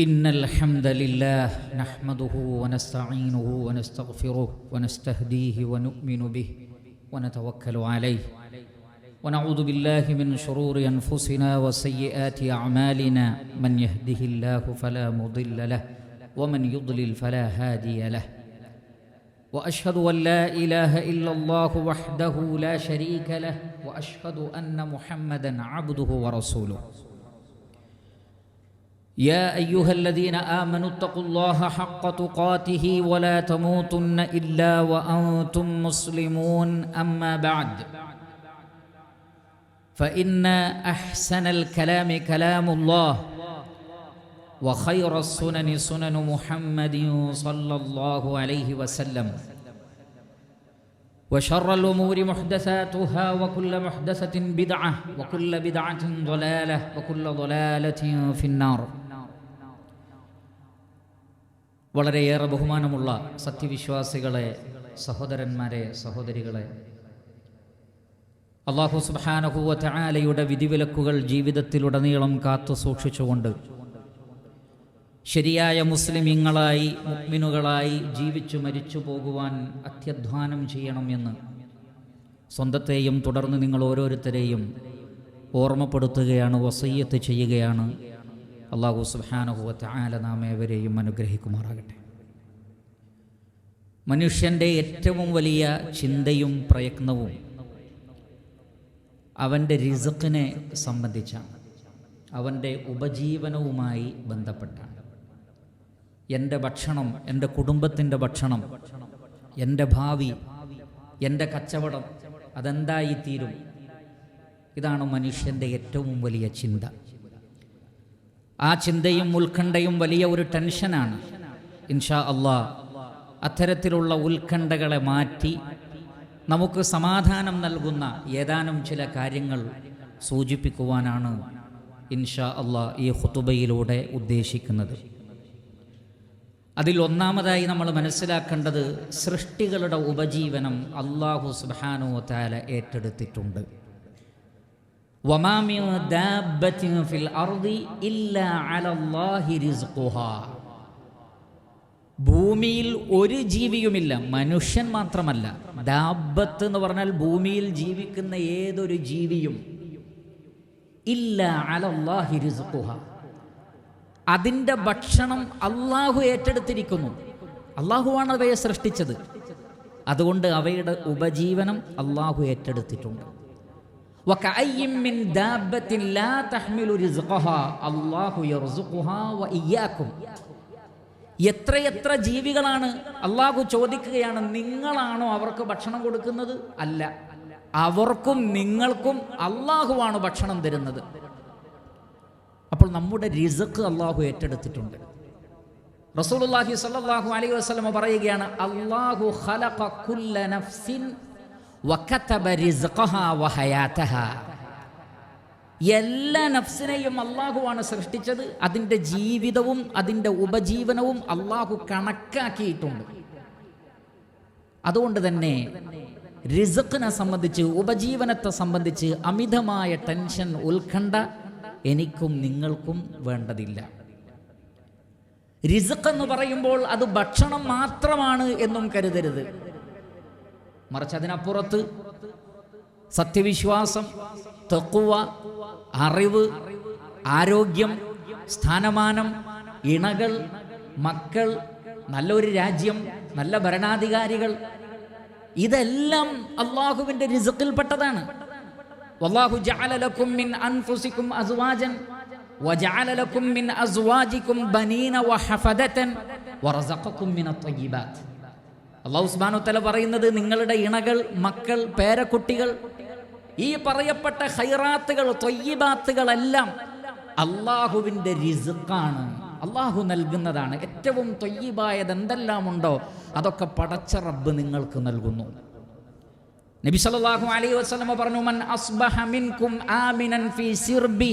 إن الحمد لله نحمده ونستعينه ونستغفره ونستهديه ونؤمن به ونتوكل عليه ونعوذ بالله من شرور أنفسنا وسيئات أعمالنا من يهده الله فلا مضل له ومن يضلل فلا هادي له وأشهد أن لا إله إلا الله وحده لا شريك له وأشهد أن محمدا عبده ورسوله يا أيها الذين آمنوا اتقوا الله حق تقاته ولا تموتن إلا وأنتم مسلمون أما بعد فإن أحسن الكلام كلام الله وخير السنن سنن محمد صلى الله عليه وسلم وشر الأمور محدثاتها وكل محدثة بدعة وكل بدعة ضلالة وكل ضلالة في النار. വളരെയേറെ ബഹുമാനമുള്ള സത്യവിശ്വാസികളെ, സഹോദരന്മാരെ, സഹോദരികളെ, അല്ലാഹു സുബ്ഹാനഹു വ തആലയുടെ വിധിവിലക്കുകൾ ജീവിതത്തിലുടനീളം കാത്തു സൂക്ഷിച്ചുകൊണ്ട് ശരിയായ മുസ്ലിമീങ്ങളായി, മുഅ്മിനുകളായി ജീവിച്ചു മരിച്ചു പോകുവാൻ അത്യധ്വാനം ചെയ്യണമെന്ന് സ്വന്തത്തെയും തുടർന്ന് നിങ്ങൾ ഓരോരുത്തരെയും ഓർമ്മപ്പെടുത്തുകയാണ്, വസിയ്യത്ത് ചെയ്യുകയാണ്. അല്ലാഹു സുബ്ഹാനഹു വ തആല നാം ഏവരെയും അനുഗ്രഹിക്കുമാറാകട്ടെ. മനുഷ്യൻ്റെ ഏറ്റവും വലിയ ചിന്തയും പ്രയത്നവും അവൻ്റെ റിസ്ഖിനെ സംബന്ധിച്ചാണ്, അവൻ്റെ ഉപജീവനവുമായി ബന്ധപ്പെട്ടാണ്. എൻ്റെ ഭക്ഷണം, എൻ്റെ കുടുംബത്തിൻ്റെ ഭക്ഷണം, എൻ്റെ ഭാവി, എൻ്റെ കച്ചവടം അതെന്തായിത്തീരും, ഇതാണ് മനുഷ്യൻ്റെ ഏറ്റവും വലിയ ചിന്ത. ആ ചിന്തയും ഉത്കണ്ഠയും വലിയ ഒരു ടെൻഷനാണ്. ഇൻഷാ അല്ലാഹ് അത്തരത്തിലുള്ള ഉത്കണ്ഠകളെ മാറ്റി നമുക്ക് സമാധാനം നൽകുന്ന ഏതാനും ചില കാര്യങ്ങൾ സൂചിപ്പിക്കുവാനാണ് ഇൻഷാ അല്ലാഹ് ഈ ഖുതുബയിലൂടെ ഉദ്ദേശിക്കുന്നത്. അതിൽ ഒന്നാമതായി നമ്മൾ മനസ്സിലാക്കേണ്ടത്, സൃഷ്ടികളുടെ ഉപജീവനം അല്ലാഹു സുബ്ഹാനഹു വ തആല ഏറ്റെടുത്തിട്ടുണ്ട്. വമാ മിൻ ദാബത്തിൻ ഫിൽ അർദി ഇല്ലാ അലല്ലാഹി റിസ്ഖുഹാ. ഭൂമിയിൽ ഒരു ജീവിയുമില്ല, മനുഷ്യൻ മാത്രമല്ല, ദാബത്ത് എന്ന് പറഞ്ഞാൽ ഭൂമിയിൽ ജീവിക്കുന്ന ഏതൊരു ജീവിയും ഇല്ലാ അലല്ലാഹി റിസ്ഖുഹാ, അതിൻ്റെ ഭക്ഷണം അള്ളാഹു ഏറ്റെടുത്തിരിക്കുന്നു. അള്ളാഹുവാണ് അവയെ സൃഷ്ടിച്ചത്, അതുകൊണ്ട് അവയുടെ ഉപജീവനം അള്ളാഹു ഏറ്റെടുത്തിട്ടുണ്ട്. വകഅയ്യിൻ മിൻ ദാബത്തിൻ ലാ തഹ്മിലു റിസ്ഖഹാ അല്ലാഹു യർസുഖുഹാ വഇയ്യാകും. എത്രയെത്ര ജീവികളാണ്, അള്ളാഹു ചോദിക്കുകയാണ്, നിങ്ങളാണോ അവർക്ക് ഭക്ഷണം കൊടുക്കുന്നത്? അല്ല, അവർക്കും നിങ്ങൾക്കും അള്ളാഹുവാണ് ഭക്ഷണം തരുന്നത്. അപ്പോൾ നമ്മുടെ റിസ്ഖ് അള്ളാഹു ഏറ്റെടുത്തിട്ടുണ്ട്. റസൂലുള്ളാഹി സ്വല്ലല്ലാഹു അലൈഹി വസല്ലം പറയുകയാണ്, അല്ലാഹു ഖലഖ കുല്ല നഫ്സിൻ വകതബ റിസ്ഖഹാ വഹയാതഹാ. എല്ലാ നഫ്സിനെയും അള്ളാഹുവാണ് സൃഷ്ടിച്ചത്, അതിൻ്റെ ജീവിതവും അതിൻ്റെ ഉപജീവനവും അള്ളാഹു കണക്കാക്കിയിട്ടുണ്ട്. അതുകൊണ്ട് തന്നെ റിസ്ഖിനെ സംബന്ധിച്ച്, ഉപജീവനത്തെ സംബന്ധിച്ച് അമിതമായ ടെൻഷൻ, ഉത്കണ്ഠ എനിക്കും നിങ്ങൾക്കും വേണ്ടതില്ല. റിസ്ഖ് എന്ന് പറയുമ്പോൾ അത് ഭക്ഷണം മാത്രമാണ് എന്നും കരുതരുത്. മറിച്ച് അതിനപ്പുറത്ത് സത്യവിശ്വാസം, തഖ്വ, അറിവ്, ആരോഗ്യം, സ്ഥാനമാനം, ഇണകൾ, മക്കൾ, നല്ലൊരു രാജ്യം, നല്ല ഭരണാധികാരികൾ, ഇതെല്ലാം അള്ളാഹുവിൻ്റെ റിസ്ഖിൽപ്പെട്ടതാണ്. വല്ലാഹു ജഅല ലക്കും മിൻ അൻഫുസികും അസ്വാജൻ വജഅല ലക്കും മിൻ അസ്വാജികും ബനീന വഹഫദതൻ വറസഖക്കും മിനത് ത്വയ്യിബാത്ത്. അല്ലാഹു സുബ്ഹാനഹു വ തആല പറയുന്നത്, നിങ്ങളുടെ ഇണകൾ, മക്കൾ, പേരക്കുട്ടികൾ, ഈ പറയപ്പെട്ട ഖൈറാത്തുകൾ, ത്വയ്യിബാത്തുകളെല്ലാം അള്ളാഹുവിൻ്റെ റിസ്ഖാണ്, അള്ളാഹു നൽകുന്നതാണ്. ഏറ്റവും ത്വയ്യിബായത് എന്തെല്ലാം ഉണ്ടോ അതൊക്കെ പടച്ച റബ്ബ് നിങ്ങൾക്ക് നൽകുന്നു. നബി സല്ലല്ലാഹു അലൈഹി വസല്ലം പറഞ്ഞു, മൻ അസ്ബഹ മിൻകും ആമിനൻ ഫീ സിർബി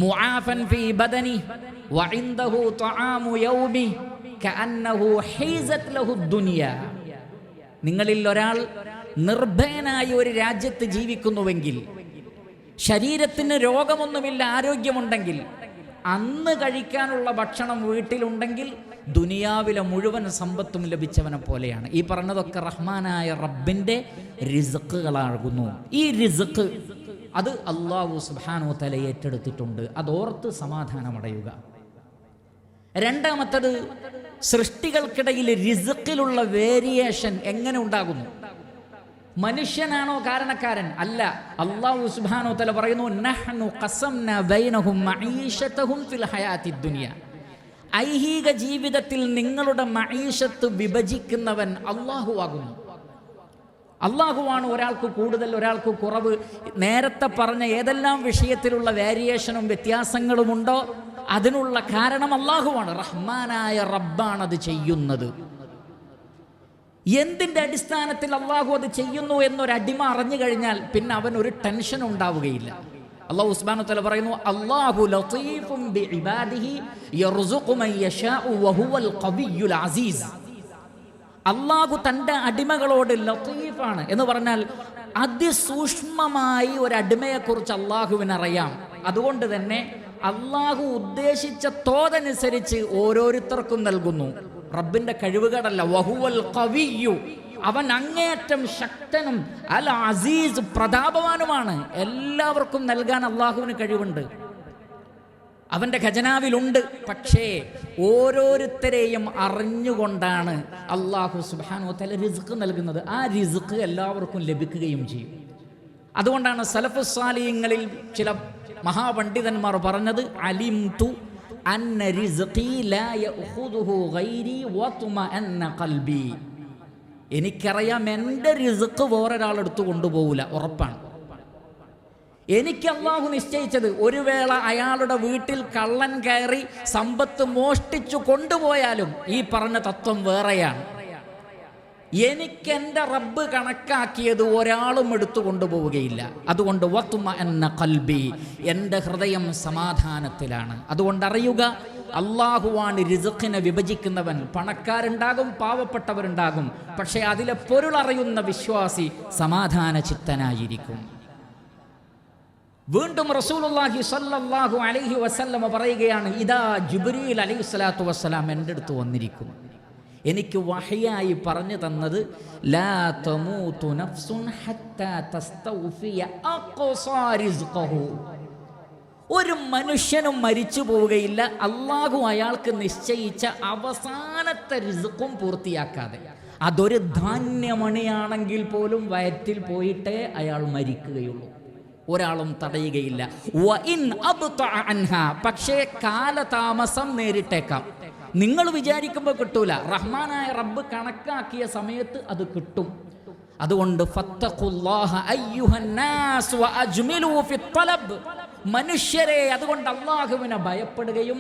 മുആഫൻ ഫീ ബദനി വഇൻദഹു തആമു യൗമി കഅന്നഹു ഹീസത് ലഹു ദുനിയ. നിങ്ങളിൽ ഒരാൾ നിർഭയനായ ഒരു രാജ്യത്ത് ജീവിക്കുന്നുവെങ്കിൽ, ശരീരത്തിന് രോഗമൊന്നുമില്ല, ആരോഗ്യമുണ്ടെങ്കിൽ, അന്ന് കഴിക്കാനുള്ള ഭക്ഷണം വീട്ടിലുണ്ടെങ്കിൽ ദുനിയാവിലെ മുഴുവൻ സമ്പത്തും ലഭിച്ചവനെ പോലെയാണ്. ഈ പറഞ്ഞതൊക്കെ റഹ്മാനായ റബ്ബിൻ്റെ റിസ്ഖുകളാകുന്നു. ഈ റിസ്ഖ് അത് അല്ലാഹു സുബ്ഹാനഹു വ തആല ഏറ്റെടുത്തിട്ടുണ്ട്. അതോർത്ത് സമാധാനമടയുക. രണ്ടാമത്തത്, സൃഷ്ടികൾക്കിടയിൽ റിസ്ഖിലുള്ള വേരിയേഷൻ എങ്ങനെ ഉണ്ടാകുന്നു? മനുഷ്യനാണോ കാരണക്കാരൻ? അല്ല. അല്ലാഹു സുബ്ഹാനഹു വ തആല പറയുന്നു, നഹ്നു ഖസംനാ ബൈനഹും മഈശതഹും ഫിൽ ഹയാത്തിദ് ദുനിയ. ഐഹിക ജീവിതത്തിൽ നിങ്ങളുടെ മഈശത്ത് വിഭജിക്കുന്നവൻ അല്ലാഹു ആകുന്നു. അല്ലാഹുവാണ് ഒരാൾക്ക് കൂടുതൽ ഒരാൾക്ക് കുറവ്. നേരത്തെ പറഞ്ഞ ഏതെല്ലാം വിഷയത്തിലുള്ള വേരിയേഷനും വ്യത്യാസങ്ങളുമുണ്ടോ അതിനുള്ള കാരണം അല്ലാഹുവാണ്. റഹ്മാനായ റബ്ബാണത് ചെയ്യുന്നത്. എന്തിൻ്റെ അടിസ്ഥാനത്തിൽ അല്ലാഹു അത് ചെയ്യുന്നു എന്നൊരടിമ അറിഞ്ഞു കഴിഞ്ഞാൽ പിന്നെ അവൻ ഒരു ടെൻഷൻ ഉണ്ടാവുകയില്ല. അല്ലാഹു സുബ്ഹാനഹു വ തആല പറയുന്നു, അല്ലാഹു ലതീഫും ബിഇബാദിഹി യർസുഖു മൻ യശാഉ വഹുവൽ ഖവിയ്യുൽ അസീസ്. അല്ലാഹു തൻ്റെ അടിമകളോട് ലതീഫാണ് എന്ന് പറഞ്ഞാൽ അതിസൂക്ഷ്മമായി ഒരു അടിമയെക്കുറിച്ച് അല്ലാഹുവിനറിയാം. അതുകൊണ്ട് തന്നെ അല്ലാഹു ഉദ്ദേശിച്ച തോതനുസരിച്ച് ഓരോരുത്തർക്കും നൽകുന്നു. റബ്ബിന്റെ കഴിവുകേടല്ല. വഹുവൽ ഖവിയ്യു, അവൻ അങ്ങേയറ്റം ശക്തനും അൽ അസീസ് പ്രതാപവാനുമാണ്. എല്ലാവർക്കും നൽകാൻ അല്ലാഹുവിന് കഴിവുണ്ട്, അവൻ്റെ ഖജനാവിലുണ്ട്. പക്ഷേ ഓരോരുത്തരെയും അറിഞ്ഞുകൊണ്ടാണ് അല്ലാഹു സുബ്ഹാനഹു വ തആല റിസ്ക് നൽകുന്നത്. ആ റിസ്ക് എല്ലാവർക്കും ലഭിക്കുകയും ചെയ്യും. അതുകൊണ്ടാണ് സലഫു സാലിഹ്യങ്ങളിൽ ചില മഹാപണ്ഡിതന്മാർ പറഞ്ഞത്, അലിംതു അന്ന റിസ്ഖി ലാ യഖുദുഹു ഗൈരി വതുമഅന്ന ഖൽബി. എനിക്കറിയാം എൻ്റെ റിസ്ക് വേറൊരാളെടുത്ത് കൊണ്ടുപോകില്ല, ഉറപ്പാണ്. എനിക്ക് അല്ലാഹു നിശ്ചയിച്ചത്, ഒരു വേള അയാളുടെ വീട്ടിൽ കള്ളൻ കയറി സമ്പത്ത് മോഷ്ടിച്ചു കൊണ്ടുപോയാലും ഈ പറഞ്ഞ തത്വം വേറെയാണ്. എനിക്കെൻ്റെ റബ്ബ് കണക്കാക്കിയത് ഒരാളും എടുത്തു കൊണ്ടുപോവുകയില്ല. അതുകൊണ്ട് വതുമഅന്ന ഖൽബി, എൻ്റെ ഹൃദയം സമാധാനത്തിലാണ്. അതുകൊണ്ട് അറിയുക, അല്ലാഹുവാണ് റിസ്ഖിനെ വിഭജിക്കുന്നവൻ. പണക്കാരുണ്ടാകും, പാവപ്പെട്ടവരുണ്ടാകും. പക്ഷേ അതിലെ പൊരുളറിയുന്ന വിശ്വാസി സമാധാന ചിത്തനായിരിക്കും. വീണ്ടും റസൂലുള്ളാഹി സ്വല്ലല്ലാഹു അലൈഹി വസല്ലമ പറയുകയാണ്, ഇദാ ജിബ്രീൽ അലൈഹിസ്സലാത്തു വസ്സലാം എൻ്റെ അടുത്ത് വന്നിരിക്കും. എനിക്ക് വഹയായി പറഞ്ഞു തന്നത്, ലാ തമൂതു നഫ്സുൻ ഹത്താ തസ്തൗഫിയ അഖ്സാ റിസ്ഖഹു. ഒരു മനുഷ്യനും മരിച്ചു പോവുകയില്ല അല്ലാഹു അയാൾക്ക് നിശ്ചയിച്ച അവസാനത്തെ റിസ്ഖും പൂർത്തിയാക്കാതെ. അതൊരു ധാന്യമണിയാണെങ്കിൽ പോലും വയറ്റിൽ പോയിട്ടേ അയാൾ മരിക്കുകയുള്ളൂ, ഒരാളും തടയുകയില്ല. പക്ഷേ കാലതാമസം നേരിട്ടേക്കാം. നിങ്ങൾ വിചാരിക്കുമ്പോൾ കിട്ടൂല, റഹ്മാനായ റബ്ബ് കണക്കാക്കിയ സമയത്ത് അത് കിട്ടും. അതുകൊണ്ട് ഫത്തഖുല്ലാഹ അയ്യുഹന്നാസ് വഅജ്മിലൂ ഫിത്തലബ്. മനുഷ്യരെ, അതുകൊണ്ട് അല്ലാഹുവിനെ ഭയപ്പെടുകയും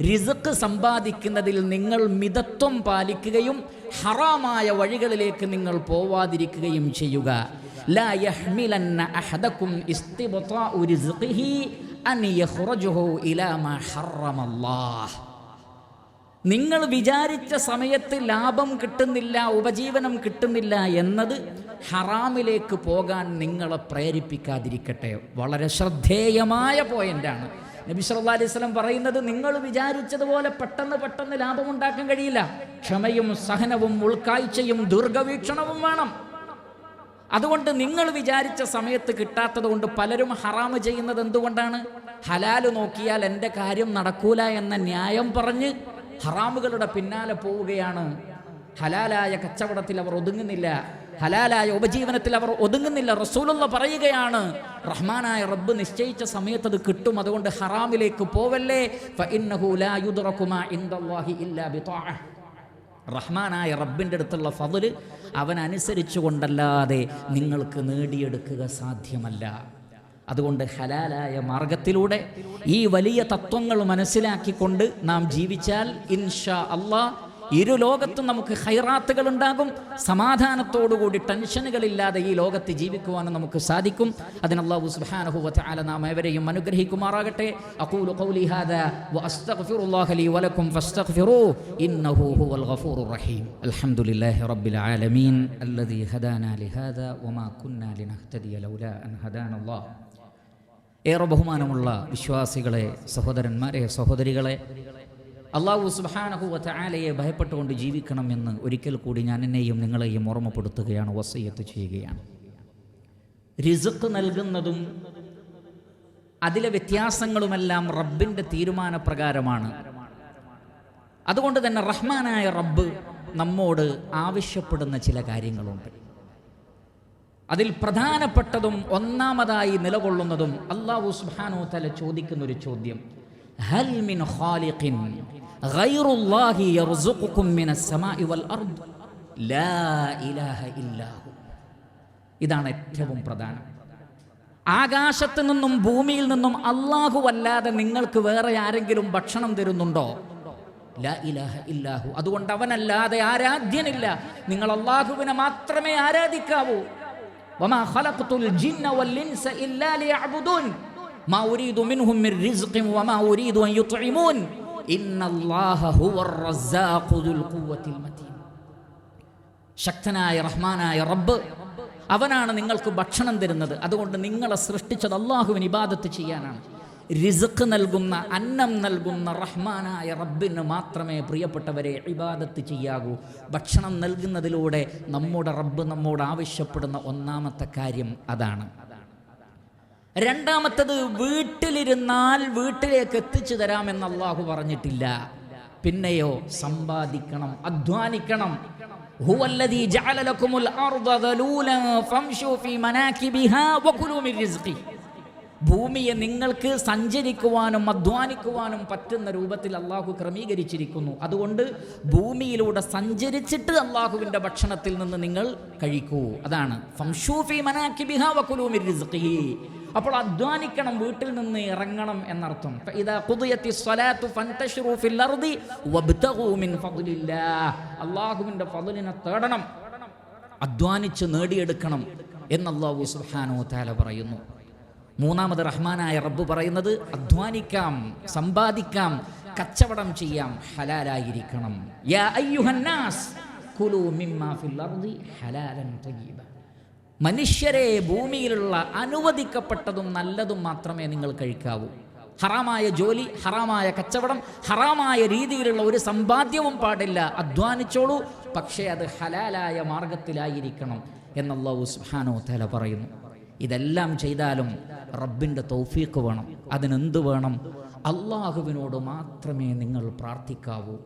റിസ്ക് സമ്പാദിക്കുന്നതിൽ നിങ്ങൾ മിതത്വം പാലിക്കുകയും ഹറാമായ വഴികളിലേക്ക് നിങ്ങൾ പോവാതിരിക്കുകയും ചെയ്യുക. ലാ യഹ്മിലന്ന അഹദകും ഇസ്തിബ്താഉ റിസ്ഖിഹി അൻ യഖ്റജഹു ഇലാ മാ ഹറമല്ലാഹ്. നിങ്ങൾ വിചാരിച്ച സമയത്ത് ലാഭം കിട്ടുന്നില്ല, ഉപജീവനം കിട്ടുന്നില്ല എന്നത് ഹറാമിലേക്ക് പോകാൻ നിങ്ങളെ പ്രേരിപ്പിക്കാതിരിക്കട്ടെ. വളരെ ശ്രദ്ധേയമായ പോയിന്റാണ്. നബി സല്ലല്ലാഹു അലൈഹി വസല്ലം പറയുന്നത്, നിങ്ങൾ വിചാരിച്ചതുപോലെ പെട്ടെന്ന് ലാഭമുണ്ടാക്കാൻ കഴിയില്ല. ക്ഷമയും സഹനവും ഉൾക്കാഴ്ചയും ദീർഘവീക്ഷണവും വേണം. അതുകൊണ്ട് നിങ്ങൾ വിചാരിച്ച സമയത്ത് കിട്ടാത്തത് കൊണ്ട് പലരും ഹറാമ് ചെയ്യുന്നത് എന്തുകൊണ്ടാണ്? ഹലാല് നോക്കിയാൽ എൻ്റെ കാര്യം നടക്കൂല എന്ന ന്യായം പറഞ്ഞ് ഹറാമുകളുടെ പിന്നാലെ പോവുകയാണ്. ഹലാലായ കച്ചവടത്തിൽ അവർ ഒതുങ്ങുന്നില്ല, ഹലാലായ ഉപജീവനത്തിൽ അവർ ഒതുങ്ങുന്നില്ല. റസൂലുള്ള പറയുകയാണ്, റഹ്മാനായ റബ്ബ് നിശ്ചയിച്ച സമയത്ത് അത് കിട്ടും. അതുകൊണ്ട് ഹറാമിലേക്ക് പോവല്ലേ. ഫഇന്നഹു ലാ യുദ്റകു മാ ഇൻദല്ലാഹി ഇല്ലാ ബിത്വാഅ. റഹ്മാനായ റബ്ബിൻ്റെ അടുത്തുള്ള ഫദ്ല് അവൻ അനുസരിച്ചു കൊണ്ടല്ലാതെ നിങ്ങൾക്ക് നേടിയെടുക്കുക സാധ്യമല്ല. അതുകൊണ്ട് ഹലാലായ മാർഗത്തിലൂടെ ഈ വലിയ തത്വങ്ങൾ മനസ്സിലാക്കിക്കൊണ്ട് നാം ജീവിച്ചാൽ ഇൻഷാ അല്ലാഹ് ഇരു ലോകത്തും നമുക്ക് ഖൈറാത്തുകൾ ഉണ്ടാകും. സമാധാനത്തോടുകൂടി ടെൻഷനുകളില്ലാതെ ഈ ലോകത്ത് ജീവിക്കുവാനും നമുക്ക് സാധിക്കും. അതിന് അല്ലാഹു സുബ്ഹാനഹു വ തആല നാം ഏവരെയും അനുഗ്രഹിക്കുമാറാകട്ടെ. അഖൂലു ഖൗലി ഹാദാ വഅസ്തഗ്ഫിറുല്ലാഹ ലി വലക്കും ഫസ്തഗ്ഫിറൂഹു ഇന്നഹു ഹുവൽ ഗഫൂറുർ റഹീം. അൽഹംദുലില്ലാഹി റബ്ബിൽ ആലമീൻ അല്ലദീ ഹദാനാ ലിഹാദാ വമാ കുന്നാ ലിനഹ്തദിയ ലൗലാ അൻ ഹദാനല്ലാഹ്. ഏറെ ബഹുമാനമുള്ള വിശ്വാസികളെ, സഹോദരന്മാരെ, സഹോദരികളെ, അല്ലാഹു സുബ്ഹാനഹു വ തആലയെ ഭയപ്പെട്ടുകൊണ്ട് ജീവിക്കണമെന്ന് ഒരിക്കൽ കൂടി ഞാൻ എന്നെയും നിങ്ങളെയും ഓർമ്മപ്പെടുത്തുകയാണ്, വസിയ്യത്ത് ചെയ്യുകയാണ്. റിസ്ക് നൽകുന്നതും അതിലെ വ്യത്യാസങ്ങളുമെല്ലാം റബ്ബിൻ്റെ തീരുമാനപ്രകാരമാണ്. അതുകൊണ്ട് തന്നെ റഹ്മാനായ റബ്ബ് നമ്മോട് ആവശ്യപ്പെടുന്ന ചില കാര്യങ്ങളുണ്ട്. അതിൽ പ്രധാനപ്പെട്ടതും ഒന്നാമതായി നിലകൊള്ളുന്നതും അല്ലാഹു സുബ്ഹാനഹു വ തആല ചോദിക്കുന്നൊരു ചോദ്യം, ഹൽ മിൻ ഖാലിഖിൻ ഗൈറുല്ലാഹി യർസുഖുകും മിനസ് സമാഇ വൽ അർദ് ലാ ഇലാഹ ഇല്ലാഹു. ഇതാണ് ഏറ്റവും പ്രധാനം. ആകാശത്ത് നിന്നും ഭൂമിയിൽ നിന്നും അല്ലാഹു അല്ലാതെ നിങ്ങൾക്ക് വേറെ ആരെങ്കിലും ഭക്ഷണം തരുന്നുണ്ടോ? ലാ ഇലാഹ ഇല്ലാഹു. അതുകൊണ്ട് അവനല്ലാതെ ആരാധ്യനില്ല. നിങ്ങൾ അല്ലാഹുവിനെ മാത്രമേ ആരാധിക്കാവൂ. വമാ ഖലഖതുൽ ജിന്ന വൽ ഇൻസ ഇല്ലാ ലിയഅ്ബുദൂൻ മാ ഉരീദു മിൻഹും മിർ റിസ്ഖിൻ വമാ ഉരീദു അൻ യുത്ഇമൂൻ ഇന്നല്ലാഹ ഹുവർ റസ്സാഖു ദുൽ ഖുവ്വത്തിൽ മതീൻ. ശക്തനായ റഹ്മാനായ റബ്ബ് അവനാണ് നിങ്ങൾക്ക് ഭക്ഷണം തരുന്നത്. അതുകൊണ്ട് നിങ്ങളെ സൃഷ്ടിച്ചത് അല്ലാഹുവിന് ഇബാദത്ത് ചെയ്യാനാണ്. റിസ്ക് നൽകുന്ന, അന്നം നൽകുന്ന റഹ്മാനായ റബ്ബിന് മാത്രമേ പ്രിയപ്പെട്ടവരെ ഇബാദത്ത് ചെയ്യാവൂ. ഭക്ഷണം നൽകുന്നതിലൂടെ നമ്മുടെ റബ്ബ് നമ്മോട് ആവശ്യപ്പെടുന്ന ഒന്നാമത്തെ കാര്യം അതാണ്. രണ്ടാമത്തത്, വീട്ടിലിരുന്നാൽ വീട്ടിലേക്ക് എത്തിച്ചു തരാമെന്ന് അല്ലാഹു പറഞ്ഞിട്ടില്ല. പിന്നെയോ സമ്പാദിക്കണം, അധ്വാനിക്കണം. ഹുവല്ലദീ ജഅല ലക്കുമുൽ അർദ ദലൂലൻ ഫംശൂ ഫീ മനാകിബിഹാ വകുലൂ മിർ റിസ്ഖി. ഭൂമിയെ നിങ്ങൾക്ക് സഞ്ചരിക്കുവാനും അധ്വാനിക്കുവാനും പറ്റുന്ന രൂപത്തിൽ അള്ളാഹു ക്രമീകരിച്ചിരിക്കുന്നു. അതുകൊണ്ട് ഭൂമിയിലൂടെ സഞ്ചരിച്ചിട്ട് അള്ളാഹുവിൻ്റെ ഭക്ഷണത്തിൽ നിന്ന് നിങ്ങൾ കഴിക്കൂ. അതാണ് ഫംശൂ ഫീ മനാകിബിഹാ വകുലൂ മിർ റിസ്ഖിഹി. അപ്പോൾ അധ്വാനിക്കണം, വീട്ടിൽ നിന്ന് ഇറങ്ങണം എന്നർത്ഥം. ഫഇദാ ഖുദിയത്തിസ് സ്വലാത്തു ഫന്തശിറൂ ഫിൽ അർദി വബ്തഗൂ മിൻ ഫദ്ലില്ലാഹ്. അല്ലാഹുവിൻ്റെ ഫദ്ലിനെ തേടണം, അധ്വാനിച്ച് നേടിയെടുക്കണം എന്ന് അല്ലാഹു സുബ്ഹാനഹു വ തആല പറയുന്നു. മൂന്നാമത് റഹ്മാനായ റബ്ബ് പറയുന്നത് അധ്വാനിക്കാം, സമ്പാദിക്കാം, കച്ചവടം ചെയ്യാം, ഹലാലായിരിക്കണം. യാ അയ്യുഹന്നാസ് കുലൂ മിമ്മാ ഫിൽ അർദി ഹലാലൻ തയ്യിബ. മനുഷ്യരെ, ഭൂമിയിലുള്ള അനുവദിക്കപ്പെട്ടതും നല്ലതും മാത്രമേ നിങ്ങൾ കഴിക്കാവൂ. ഹറാമായ ജോലി, ഹറാമായ കച്ചവടം, ഹറാമായ രീതിയിലുള്ള ഒരു സമ്പാദ്യവും പാടില്ല. അധ്വാനിച്ചോളൂ, പക്ഷേ അത് ഹലാലായ മാർഗത്തിലായിരിക്കണം എന്ന് അല്ലാഹു സുബ്ഹാനഹു വ തആല പറയുന്നു. ഇതെല്ലാം ചെയ്താലും റബ്ബിൻ്റെ തൗഫീഖ് വേണം. അതിനെന്ത് വേണം? അള്ളാഹുവിനോട് മാത്രമേ നിങ്ങൾ പ്രാർത്ഥിക്കാവൂ.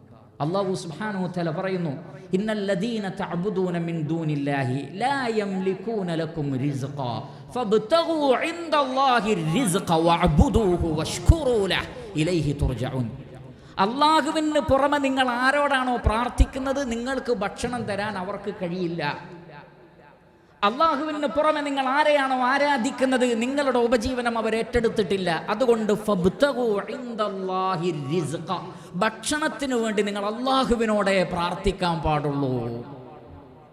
അല്ലാഹു സുബ്ഹാനഹു വ തആല പറയുന്നു, ഇന്നല്ലദീന തഅബുദൂന മിൻ ദൂനില്ലാഹി ലാ യംലികൂന ലക്കും റിസ്ഖാ ഫബ്തഗൂ ഇൻദല്ലാഹി റിസ്ഖ വഅബ്ദൂഹു വഷ്കുറൂ ലഹു ഇലൈഹി തുർജഊൻ. അള്ളാഹുവിന് പുറമെ നിങ്ങൾ ആരോടാണോ പ്രാർത്ഥിക്കുന്നത്, നിങ്ങൾക്ക് ഭക്ഷണം തരാൻ അവർക്ക് കഴിയില്ല. അള്ളാഹുവിന് പുറമെ നിങ്ങൾ ആരെയാണോ ആരാധിക്കുന്നത്, നിങ്ങളുടെ ഉപജീവനം അവർ ഏറ്റെടുത്തിട്ടില്ല. അതുകൊണ്ട് ഫബ്തഗൂ ഇൻദല്ലാഹി റിസ്ഖ, ഭക്ഷണത്തിന് വേണ്ടി നിങ്ങൾ അള്ളാഹുവിനോടെ പ്രാർത്ഥിക്കാൻ പാടുള്ളൂ.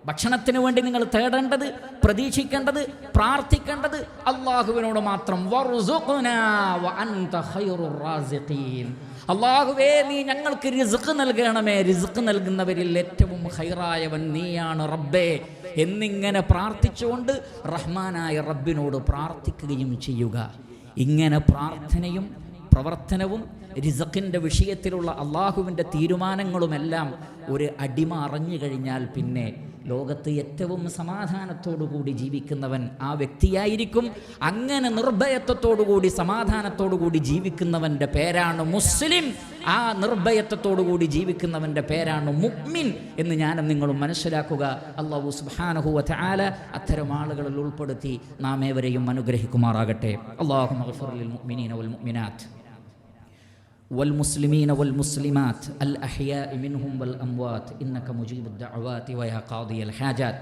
ഭക്ഷണത്തിന് വേണ്ടി നിങ്ങൾ തേടേണ്ടത്, പ്രതീക്ഷിക്കേണ്ടത്, പ്രാർത്ഥിക്കേണ്ടത് അള്ളാഹുവിനോട് മാത്രം. വറുസുഖ്നാ വഅൻത ഖൈറുർ റാസിഖീൻ. അള്ളാഹുവേ, നീ ഞങ്ങൾക്ക് റിസ്ഖ് നൽകണമേ, റിസ്ഖ് നൽകുന്നവരിൽ ഏറ്റവും ഖൈറായവൻ നീയാണ് റബ്ബേ എന്നിങ്ങനെ പ്രാർത്ഥിച്ചുകൊണ്ട് റഹ്മാനായ റബ്ബിനോട് പ്രാർത്ഥിക്കുകയും ചെയ്യുക. ഇങ്ങനെ പ്രാർത്ഥനയും പ്രവർത്തനവും റിസ്ഖിൻ്റെ വിഷയത്തിലുള്ള അള്ളാഹുവിൻ്റെ തീരുമാനങ്ങളുമെല്ലാം ഒരു അടിമ അറിഞ്ഞു കഴിഞ്ഞാൽ പിന്നെ ലോകത്ത് ഏറ്റവും സമാധാനത്തോടുകൂടി ജീവിക്കുന്നവൻ ആ വ്യക്തിയായിരിക്കും. അങ്ങനെ നിർഭയത്വത്തോടുകൂടി സമാധാനത്തോടുകൂടി ജീവിക്കുന്നവൻ്റെ പേരാണ് മുസ്ലിം. ആ നിർഭയത്വത്തോടുകൂടി ജീവിക്കുന്നവൻ്റെ പേരാണ് മുഅ്മിൻ എന്ന് ഞാനും നിങ്ങളും മനസ്സിലാക്കുക. അല്ലാഹു സുബ്ഹാനഹു വ തആല അത്തരം ആളുകളിൽ ഉൾപ്പെടുത്തി നാം ഏവരെയും അനുഗ്രഹിക്കുമാറാകട്ടെ. അല്ലാഹുമ്മ ഗ്ഫിർ ലിൽ മുഅ്മിനീന വൽ മുഅ്മിനാത്ത് والمسلمين والمسلمات الأحياء منهم والأموات إنك مجيب الدعوات ويا قاضي الحاجات.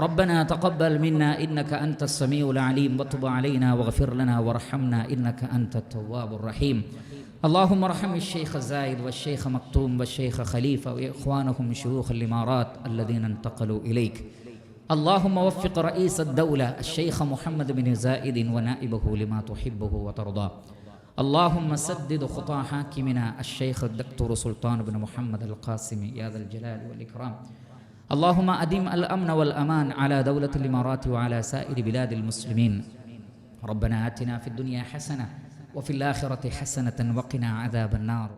ربنا تقبل منا إنك أنت السميع العليم وتب علينا واغفر لنا وارحمنا إنك أنت التواب الرحيم. اللهم ارحم الشيخ زايد والشيخ مكتوم والشيخ خليفة وإخوانهم شيوخ الإمارات الذين انتقلوا إليك. اللهم وفق رئيس الدولة الشيخ محمد بن زايد ونائبه لما تحبه وترضاه. اللهم سدد خطى حاكمنا الشيخ الدكتور سلطان بن محمد القاسمي يا ذا الجلال والإكرام. اللهم أدم الأمن والأمان على دولة الإمارات وعلى سائر بلاد المسلمين. റബ്ബനാ ആതിനാ ഫിദ്ദുനിയാ ഹസന വഫിൽ ആഖിറതി ഹസനതൻ വഖിനാ അദാബന്നാർ.